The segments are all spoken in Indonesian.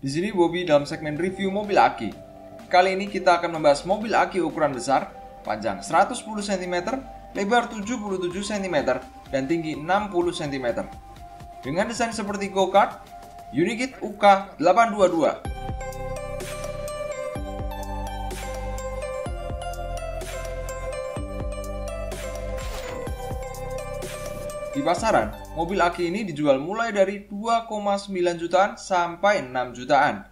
Di sini Bobby dalam segmen review mobil aki. Kali ini kita akan membahas mobil aki ukuran besar, panjang 110 cm, lebar 77 cm, dan tinggi 60 cm. Dengan desain seperti go-kart, Unikit UK822. Di pasaran, mobil aki ini dijual mulai dari 2,9 jutaan sampai 6 jutaan.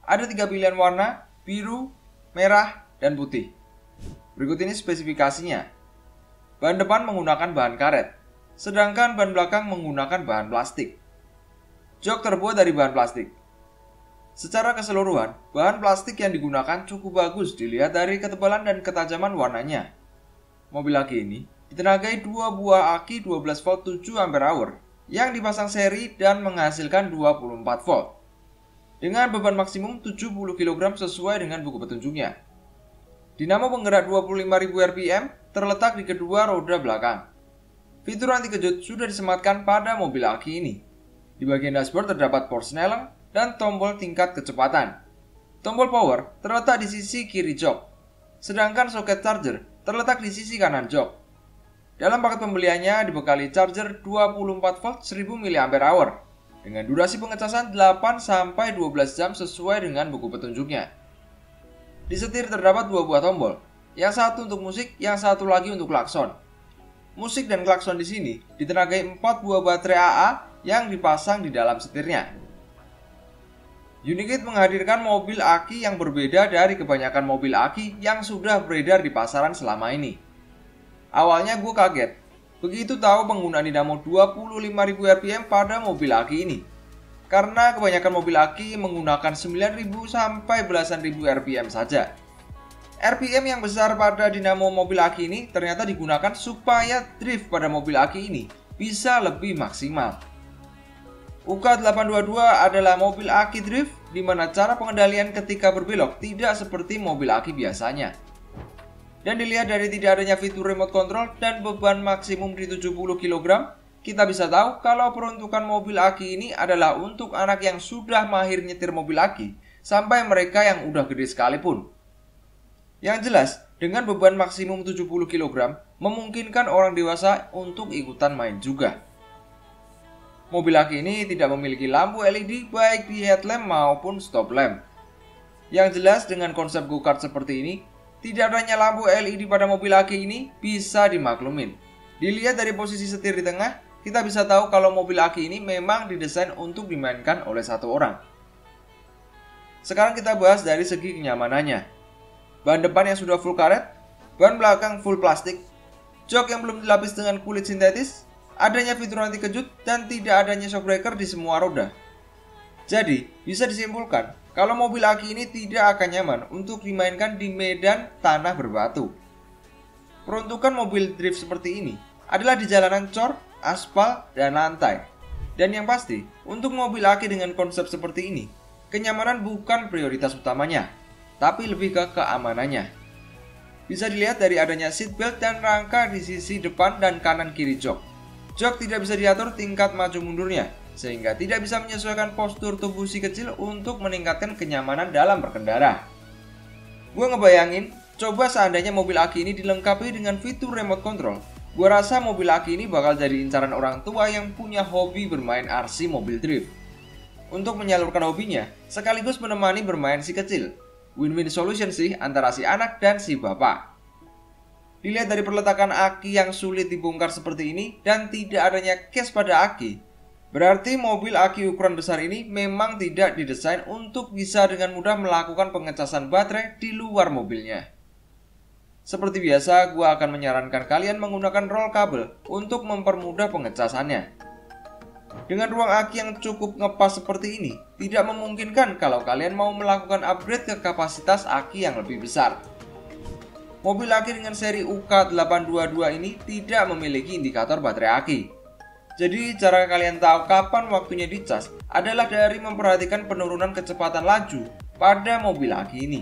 Ada 3 pilihan warna, biru, merah, dan putih. Berikut ini spesifikasinya. Ban depan menggunakan bahan karet, sedangkan ban belakang menggunakan bahan plastik. Jok terbuat dari bahan plastik. Secara keseluruhan, bahan plastik yang digunakan cukup bagus dilihat dari ketebalan dan ketajaman warnanya. Mobil aki ini ditenagai 2 buah aki 12 volt 7 Ah yang dipasang seri dan menghasilkan 24 volt dengan beban maksimum 70 kg sesuai dengan buku petunjuknya. Dinamo penggerak 25.000 rpm terletak di kedua roda belakang. Fitur anti kejut sudah disematkan pada mobil aki ini. Di bagian dashboard terdapat power snelling dan tombol tingkat kecepatan. Tombol power terletak di sisi kiri jok, sedangkan soket charger terletak di sisi kanan jok. Dalam paket pembeliannya dibekali charger 24 volt 1000 mAh dengan durasi pengecasan 8-12 jam sesuai dengan buku petunjuknya. Di setir terdapat 2 buah tombol, yang satu untuk musik, yang satu lagi untuk klakson. Musik dan klakson di sini ditenagai 4 buah baterai AA yang dipasang di dalam setirnya. Unikit menghadirkan mobil aki yang berbeda dari kebanyakan mobil aki yang sudah beredar di pasaran selama ini. Awalnya gue kaget, begitu tahu penggunaan dinamo 25.000 rpm pada mobil aki ini. Karena kebanyakan mobil aki menggunakan 9.000 sampai belasan ribu rpm saja. RPM yang besar pada dinamo mobil aki ini ternyata digunakan supaya drift pada mobil aki ini bisa lebih maksimal. UK822 adalah mobil aki drift di mana cara pengendalian ketika berbelok tidak seperti mobil aki biasanya. Dan dilihat dari tidak adanya fitur remote control dan beban maksimum di 70 kg, kita bisa tahu kalau peruntukan mobil aki ini adalah untuk anak yang sudah mahir nyetir mobil aki sampai mereka yang udah gede sekalipun. Yang jelas, dengan beban maksimum 70 kg memungkinkan orang dewasa untuk ikutan main juga. Mobil aki ini tidak memiliki lampu LED baik di headlamp maupun stop lamp. Yang jelas dengan konsep go-kart seperti ini, tidak adanya lampu LED pada mobil aki ini bisa dimaklumin. Dilihat dari posisi setir di tengah, kita bisa tahu kalau mobil aki ini memang didesain untuk dimainkan oleh satu orang. Sekarang kita bahas dari segi kenyamanannya. Ban depan yang sudah full karet, ban belakang full plastik, jok yang belum dilapis dengan kulit sintetis, adanya fitur anti kejut, dan tidak adanya shock breaker di semua roda. Jadi, bisa disimpulkan kalau mobil aki ini tidak akan nyaman untuk dimainkan di medan tanah berbatu. Peruntukan mobil drift seperti ini adalah di jalanan cor, aspal, dan lantai. Dan yang pasti, untuk mobil aki dengan konsep seperti ini, kenyamanan bukan prioritas utamanya, tapi lebih ke keamanannya. Bisa dilihat dari adanya seatbelt dan rangka di sisi depan dan kanan kiri jok. Jok tidak bisa diatur tingkat maju mundurnya, sehingga tidak bisa menyesuaikan postur tubuh si kecil untuk meningkatkan kenyamanan dalam berkendara. Gue ngebayangin, coba seandainya mobil aki ini dilengkapi dengan fitur remote control, gue rasa mobil aki ini bakal jadi incaran orang tua yang punya hobi bermain RC mobil drift. Untuk menyalurkan hobinya, sekaligus menemani bermain si kecil. Win-win solution sih antara si anak dan si bapak. Dilihat dari perletakan aki yang sulit dibongkar seperti ini dan tidak adanya case pada aki, berarti mobil aki ukuran besar ini memang tidak didesain untuk bisa dengan mudah melakukan pengecasan baterai di luar mobilnya. Seperti biasa, gue akan menyarankan kalian menggunakan roll kabel untuk mempermudah pengecasannya. Dengan ruang aki yang cukup ngepas seperti ini, tidak memungkinkan kalau kalian mau melakukan upgrade ke kapasitas aki yang lebih besar. Mobil aki dengan seri UK822 ini tidak memiliki indikator baterai aki. Jadi cara kalian tahu kapan waktunya dicas adalah dari memperhatikan penurunan kecepatan laju pada mobil aki ini.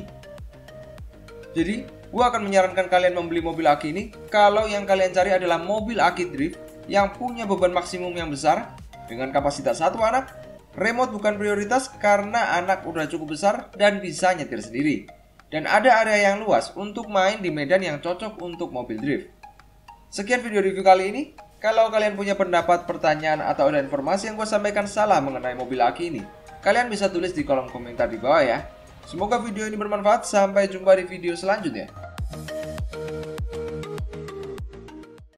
Jadi, gua akan menyarankan kalian membeli mobil aki ini kalau yang kalian cari adalah mobil aki drift yang punya beban maksimum yang besar dengan kapasitas satu anak Remote bukan prioritas karena anak udah cukup besar dan bisa nyetir sendiri. Dan ada area yang luas untuk main di medan yang cocok untuk mobil drift. Sekian video review kali ini. Kalau kalian punya pendapat, pertanyaan, atau ada informasi yang gue sampaikan salah mengenai mobil aki ini, kalian bisa tulis di kolom komentar di bawah ya. Semoga video ini bermanfaat. Sampai jumpa di video selanjutnya.